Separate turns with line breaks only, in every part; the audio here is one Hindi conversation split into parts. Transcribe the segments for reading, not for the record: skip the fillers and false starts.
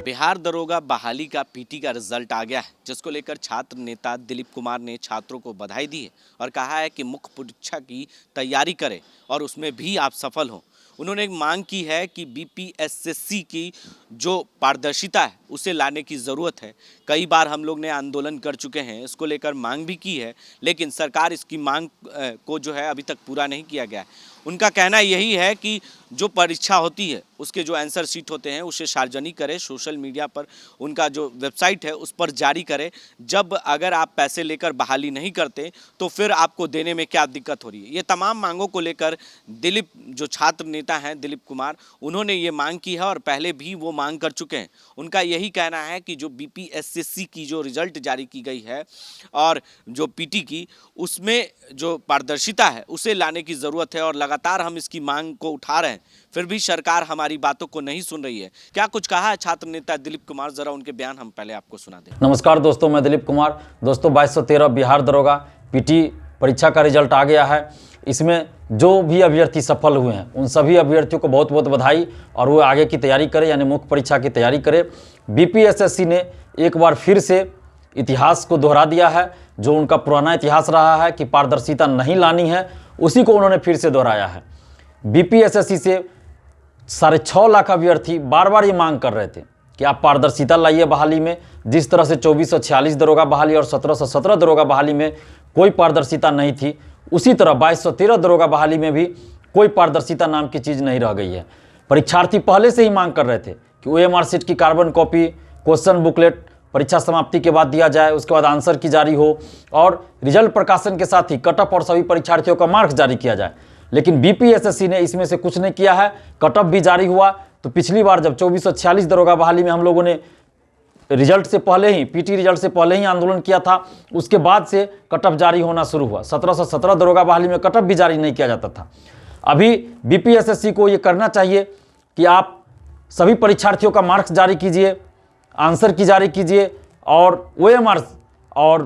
बिहार दरोगा बहाली का पीटी का रिजल्ट आ गया है, जिसको लेकर छात्र नेता दिलीप कुमार ने छात्रों को बधाई दी है और कहा है कि मुख्य परीक्षा की तैयारी करें और उसमें भी आप सफल हों। उन्होंने एक मांग की है कि बीपीएससी की जो पारदर्शिता है उसे लाने की ज़रूरत है। कई बार हम लोग ने आंदोलन कर चुके हैं, इसको लेकर मांग भी की है, लेकिन सरकार इसकी मांग को जो है अभी तक पूरा नहीं किया गया है। उनका कहना यही है कि जो परीक्षा होती है उसके जो आंसर शीट होते हैं उसे सार्वजनिक करें, सोशल मीडिया पर उनका जो वेबसाइट है उस पर जारी करें। जब अगर आप पैसे लेकर बहाली नहीं करते तो फिर आपको देने में क्या दिक्कत हो रही है। ये तमाम मांगों को लेकर दिलीप जो छात्र नेता हैं दिलीप कुमार, उन्होंने ये मांग की है और पहले भी वो मांग कर चुके हैं। उनका यही कहना है कि जो बीपीएससी की जो रिजल्ट जारी की गई है और जो पीटी की, उसमें जो पारदर्शिता है उसे लाने की ज़रूरत है और लगातार हम इसकी मांग को उठा रहे हैं, फिर भी सरकार हमारी बातों को नहीं सुन रही है। क्या कुछ कहा है छात्र नेता दिलीप कुमार, जरा उनके बयान हम पहले आपको सुना दें।
नमस्कार दोस्तों, मैं दिलीप कुमार। दोस्तों 2213 बिहार दरोगा पीटी परीक्षा का रिजल्ट आ गया है। इसमें जो भी अभ्यर्थी सफल हुए हैं उन सभी अभ्यर्थियों को बहुत बहुत बधाई और वो आगे की तैयारी करें, यानी मुख्य परीक्षा की तैयारी करें। बीपीएससी ने एक बार फिर से इतिहास को दोहरा दिया है। जो उनका पुराना इतिहास रहा है कि पारदर्शिता नहीं लानी है, उसी को उन्होंने फिर से दोहराया है। बीपीएससी से 6.5 लाख अभ्यर्थी बार बार ये मांग कर रहे थे कि आप पारदर्शिता लाइए बहाली में। जिस तरह से 2446 दरोगा बहाली और 1717 दरोगा बहाली में कोई पारदर्शिता नहीं थी, उसी तरह 2213 दरोगा बहाली में भी कोई पारदर्शिता नाम की चीज़ नहीं रह गई है। परीक्षार्थी पहले से ही मांग कर रहे थे कि ओएमआर शीट की कार्बन कॉपी, क्वेश्चन बुकलेट परीक्षा समाप्ति के बाद दिया जाए, उसके बाद आंसर की जारी हो और रिजल्ट प्रकाशन के साथ ही कटअप और सभी परीक्षार्थियों का मार्क्स जारी किया जाए। लेकिन बीपीएससी ने इसमें से कुछ नहीं किया है। कटअप भी जारी हुआ तो पिछली बार जब 2446 दरोगा बहाली में हम लोगों ने रिजल्ट से पहले ही, पीटी रिजल्ट से पहले ही आंदोलन किया था, उसके बाद से कटअप जारी होना शुरू हुआ। 1717 दरोगा बहाली में कटअप भी जारी नहीं किया जाता था। अभी बीपीएससी को ये करना चाहिए कि आप सभी परीक्षार्थियों का मार्क्स जारी कीजिए, आंसर की जारी कीजिए और ओएमआर और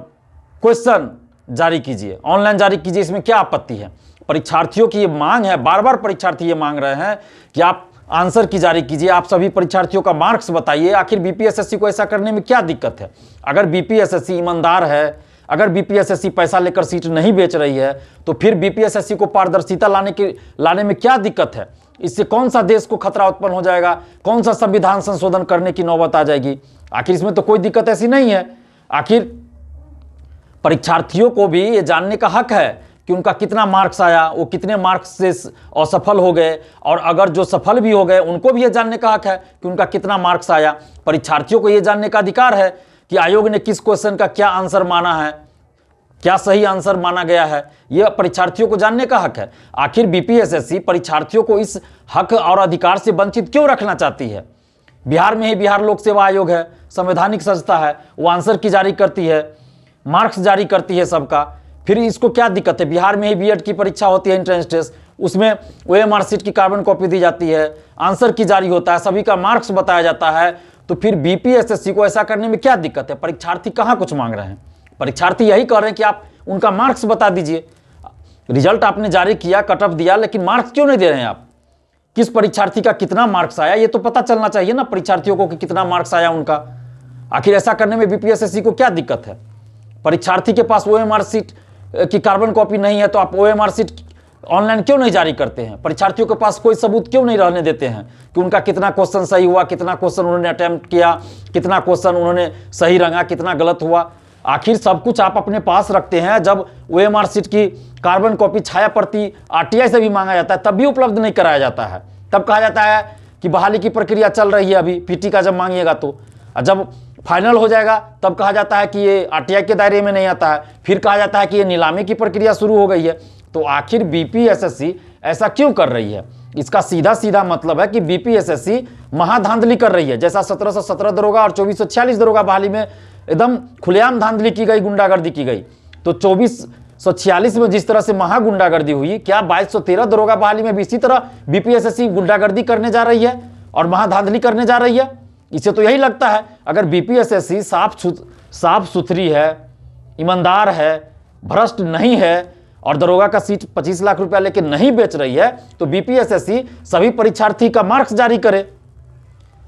क्वेश्चन जारी कीजिए, ऑनलाइन जारी कीजिए। इसमें क्या आपत्ति है? परीक्षार्थियों की ये मांग है, बार बार परीक्षार्थी ये मांग रहे हैं कि आप आंसर की जारी कीजिए, आप सभी परीक्षार्थियों का मार्क्स बताइए। आखिर बीपीएससी को ऐसा करने में क्या दिक्कत है? अगर बीपीएससी ईमानदार है, अगर बीपीएससी पैसा लेकर सीट नहीं बेच रही है, तो फिर बीपीएससी को पारदर्शिता लाने में क्या दिक्कत है? इससे कौन सा देश को खतरा उत्पन्न हो जाएगा? कौन सा संविधान संशोधन करने की नौबत आ जाएगी? आखिर इसमें तो कोई दिक्कत ऐसी नहीं है। आखिर परीक्षार्थियों को भी ये जानने का हक है कि उनका कितना मार्क्स आया, वो कितने मार्क्स से असफल हो गए, और अगर जो सफल भी हो गए उनको भी ये जानने का हक है कि उनका कितना मार्क्स आया। परीक्षार्थियों को ये जानने का अधिकार है कि आयोग ने किस क्वेश्चन का क्या आंसर माना है, क्या सही आंसर माना गया है। यह परीक्षार्थियों को जानने का हक है। आखिर बीपीएससी परीक्षार्थियों को इस हक और अधिकार से वंचित क्यों रखना चाहती है? बिहार में ही बिहार लोक सेवा आयोग है, संवैधानिक संस्था है, वो आंसर की जारी करती है, मार्क्स जारी करती है सबका। फिर इसको क्या दिक्कत है? बिहार में ही बीएड की परीक्षा होती है, एंट्रेंस टेस्ट, उसमें ओएमआर शीट की कार्बन कॉपी दी जाती है, आंसर की जारी होता है, सभी का मार्क्स बताया जाता है। तो फिर बीपीएससी को ऐसा करने में क्या दिक्कत है? परीक्षार्थी कहाँ कुछ मांग रहे हैं? परीक्षार्थी यही कह रहे हैं कि आप उनका मार्क्स बता दीजिए। रिजल्ट आपने जारी किया, कटअप दिया, लेकिन मार्क्स क्यों नहीं दे रहे हैं आप? किस परीक्षार्थी का कितना मार्क्स आया ये तो पता चलना चाहिए ना परीक्षार्थियों को कि कितना मार्क्स आया उनका। आखिर ऐसा करने में बीपीएससी को क्या दिक्कत है? परीक्षार्थी के पास ओएमआर शीट की कार्बन कॉपी नहीं है तो आप ओएमआर शीट ऑनलाइन क्यों नहीं जारी करते हैं? परीक्षार्थियों के पास कोई सबूत क्यों नहीं रहने देते हैं कि उनका कितना क्वेश्चन सही हुआ, कितना क्वेश्चन उन्होंने अटेम्प्ट किया, कितना क्वेश्चन उन्होंने सही रंगा, कितना गलत हुआ? आखिर सब कुछ आप अपने पास रखते हैं। जब ओएमआर शीट की कार्बन कॉपी छाया प्रति आरटीआई से भी मांगा जाता है तब भी उपलब्ध नहीं कराया जाता है। तब कहा जाता है कि बहाली की प्रक्रिया चल रही है अभी, पीटी का जब मांगिएगा तो, जब फाइनल हो जाएगा तब कहा जाता है कि ये आरटीआई के दायरे में नहीं आता है, फिर कहा जाता है कि ये नीलामी की प्रक्रिया शुरू हो गई है। तो आखिर बीपीएससी ऐसा क्यों कर रही है? इसका सीधा सीधा मतलब है कि बीपीएससी महाधांधली कर रही है। जैसा 1717 दरोगा और 2446 दरोगा बहाली में एकदम खुलेआम धांधली की गई, गुंडागर्दी की गई, तो 2446 में जिस तरह से महागुंडागर्दी हुई, क्या 2213 दरोगा बहाली में भी इसी तरह बीपीएससी गुंडागर्दी करने जा रही है और महाधांधली करने जा रही है? इसे तो यही लगता है। अगर बीपीएससी साफ सुथरी है, ईमानदार है, भ्रष्ट नहीं है और दरोगा का सीट 25 लाख रुपया लेके नहीं बेच रही है, तो बीपीएससी सभी परीक्षार्थी का मार्क्स जारी करे,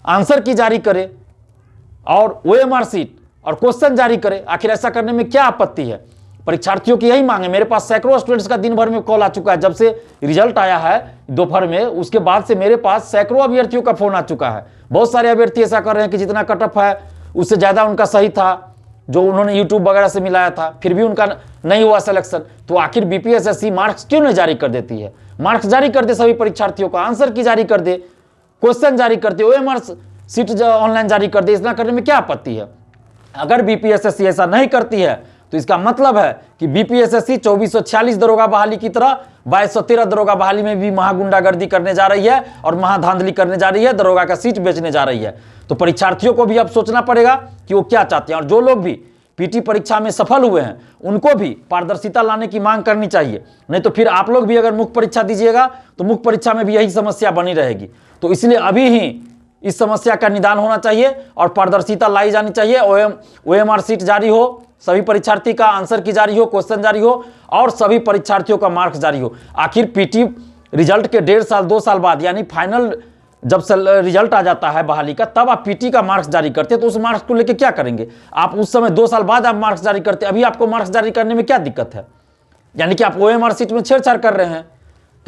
आंसर की जारी करे, और OMR सीट और क्वेश्चन जारी करे। आखिर ऐसा करने में क्या आपत्ति है? परीक्षार्थियों की यही मांग है। मेरे पास सैकड़ों स्टूडेंट्स का दिन भर में कॉल आ चुका है। जब से रिजल्ट आया है दोपहर में, उसके बाद से मेरे पास सैकड़ों अभ्यर्थियों का फोन आ चुका है। बहुत सारे अभ्यर्थी ऐसा कर रहे हैं कि जितना कट ऑफ है उससे ज़्यादा उनका सही था, जो उन्होंने यूट्यूब वगैरह से मिलाया था, फिर भी उनका नहीं हुआ सिलेक्शन। तो आखिर BPSSC मार्क्स क्यों नहीं जारी कर देती है? मार्क्स जारी कर दे सभी परीक्षार्थियों का, आंसर की जारी कर दे, क्वेश्चन जारी कर दे, OMR सीट ऑनलाइन जारी कर दे। इतना करने में क्या आपत्ति है? अगर BPSSC ऐसा नहीं करती है तो इसका मतलब है कि BPSSC 2446 दरोगा बहाली की तरह 2213 दरोगा बहाली में भी महागुंडागर्दी करने जा रही है और महाधांधली करने जा रही है, दरोगा का सीट बेचने जा रही है। तो परीक्षार्थियों को भी अब सोचना पड़ेगा कि वो क्या चाहते हैं। और जो लोग भी PT परीक्षा में सफल हुए हैं उनको भी पारदर्शिता लाने की मांग करनी चाहिए। नहीं तो फिर आप लोग भी अगर मुख्य परीक्षा दीजिएगा तो मुख्य परीक्षा में भी यही समस्या बनी रहेगी। तो इसलिए अभी ही इस समस्या का निदान होना चाहिए और पारदर्शिता लाई जानी चाहिए। OMR सीट जारी हो, सभी परीक्षार्थी का आंसर की जारी हो, क्वेश्चन जारी हो और सभी परीक्षार्थियों का मार्क्स जारी हो। आखिर PT रिजल्ट के 1.5 साल 2 साल बाद, यानी फाइनल जब रिजल्ट आ जाता है बहाली का, तब आप PT का मार्क्स जारी करते हैं। तो उस मार्क्स को लेकर क्या करेंगे आप? उस समय 2 साल बाद आप मार्क्स जारी करते, अभी आपको मार्क्स जारी करने में क्या दिक्कत है? यानी कि आप OMR सीट में छेड़छाड़ कर रहे हैं,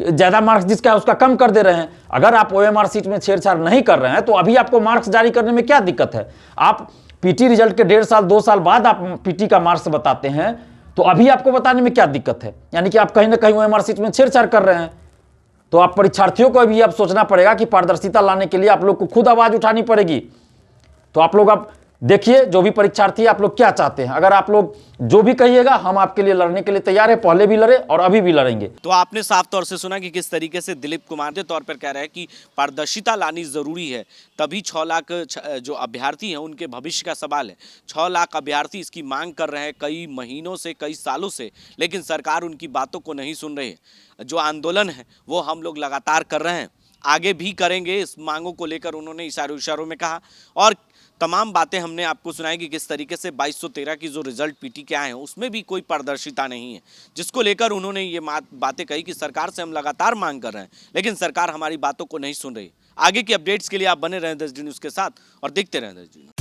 ज़्यादा मार्क्स जिसका है उसका कम कर दे रहे हैं। अगर आप OMR सीट में छेड़छाड़ नहीं कर रहे हैं तो अभी आपको मार्क्स जारी करने में क्या दिक्कत है? आप PT रिजल्ट के 1.5 साल 2 साल बाद आप PT का मार्क्स बताते हैं, तो अभी आपको बताने में क्या दिक्कत है? यानी कि आप कहीं ना कहीं OMR सीट में छेड़छाड़ कर रहे हैं। तो आप परीक्षार्थियों को भी अब सोचना पड़ेगा कि पारदर्शिता लाने के लिए आप लोग को खुद आवाज़ उठानी पड़ेगी। तो आप लोग अब देखिए, जो भी परीक्षार्थी आप लोग क्या चाहते हैं। अगर आप लोग जो भी कहिएगा हम आपके लिए लड़ने के लिए तैयार है, पहले भी लड़े और अभी भी लड़ेंगे।
तो आपने साफ तौर से सुना कि किस तरीके से दिलीप कुमार के तौर पर कह रहे हैं कि पारदर्शिता लानी जरूरी है, तभी 6 लाख जो अभ्यर्थी हैं उनके भविष्य का सवाल है। 6 लाख अभ्यर्थी इसकी मांग कर रहे हैं कई महीनों से, कई सालों से, लेकिन सरकार उनकी बातों को नहीं सुन रही है। जो आंदोलन है वो हम लोग लगातार कर रहे हैं, आगे भी करेंगे। इस मांगों को लेकर उन्होंने इशारों में कहा और तमाम बातें हमने आपको सुनाई कि किस तरीके से 2213 की जो रिजल्ट PT के आए हैं उसमें भी कोई पारदर्शिता नहीं है, जिसको लेकर उन्होंने ये बातें कही कि सरकार से हम लगातार मांग कर रहे हैं लेकिन सरकार हमारी बातों को नहीं सुन रही। आगे की अपडेट्स के लिए आप बने रहें 10D न्यूज़ के साथ और देखते रहें 10D न्यूज़।